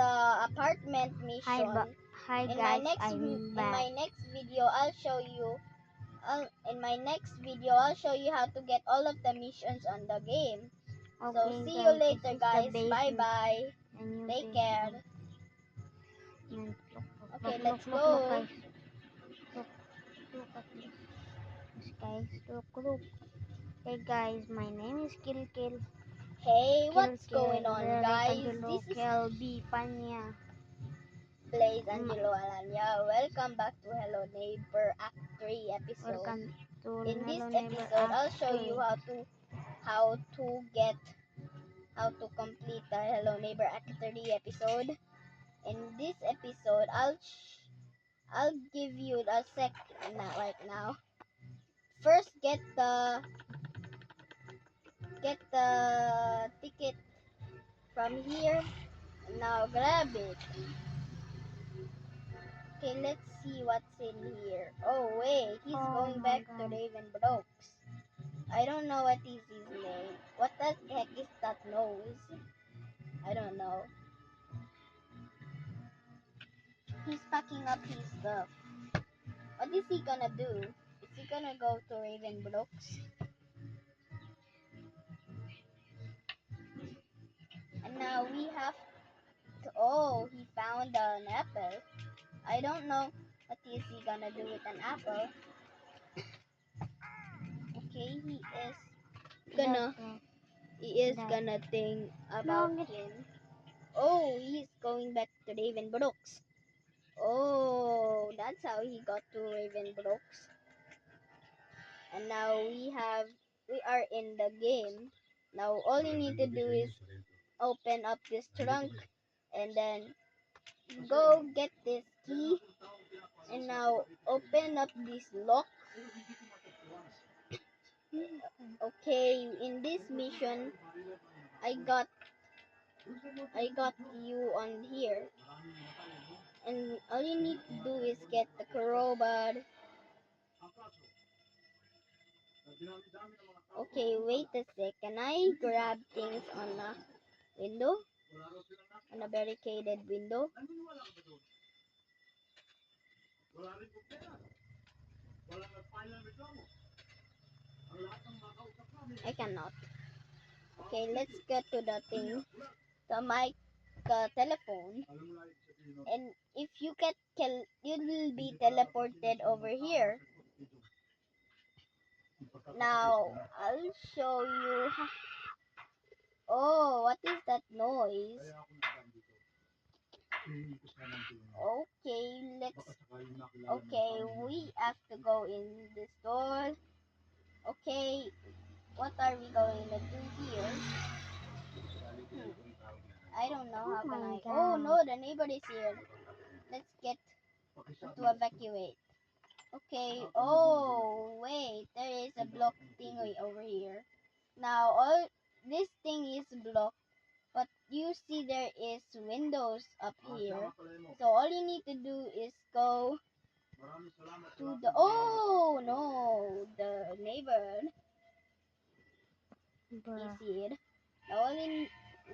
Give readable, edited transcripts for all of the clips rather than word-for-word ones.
the apartment mission. Hi guys, I'm In my back. next video, I'll show you. I'll show you how to get all of the missions on the game. So Okay see you guys, later, this is guys. the Bye basement. bye. The new Take care. basement. Okay, Look, let's look go. guys. Look at this. Yes guys, look. Hey guys, my name is Kill. Hey, what's going on, Derek guys? Angelo This is Kelby Panya. Blaze Angelo Alanya. Welcome back to Hello Neighbor Act 3 episode. Welcome to In this Hello Neighbor episode, I'll Act show you 3. how to complete the Hello Neighbor Act 3 episode. In this episode, I'll give you a sec right now. First, get the ticket from here. Now grab it. Okay, let's see what's in here. Oh wait, he's going back to Ravenbrooks. I don't know what is his name. What the heck is that nose? I don't know. He's packing up his stuff. What is he gonna do? Is he gonna go to Ravenbrooks? And now we have to. Oh, he found an apple. I don't know what is he gonna do with an apple. Okay, he is gonna think about him. Oh, he's going back to Ravenbrooks. Oh, that's how he got to Ravenbrooks. And now we are in the game. Now all you need to do is open up this trunk and then go get this key. And now open up this lock. Okay, in this mission, I got you on here. And all you need to do is get the crowbar. Okay, wait a sec. Can I grab things on a window? On a barricaded window? I cannot. Okay, let's get to the thing. The mic telephone. And if you you will be teleported over here. Now, I'll show you. Oh, what is that noise? Okay, we have to go in this door. Okay, what are we going to do here? I don't know how can I. Oh no, the neighbor is here. Let's get to evacuate. Okay. Oh wait, there is a block thingy over here. Now all this thing is blocked, but you see there is windows up here. So all you need to do is go to the. Oh no, the neighbor. You see it.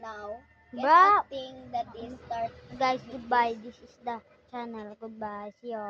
Now get a thing that is start. Guys, goodbye. This is the channel. Goodbye. See you.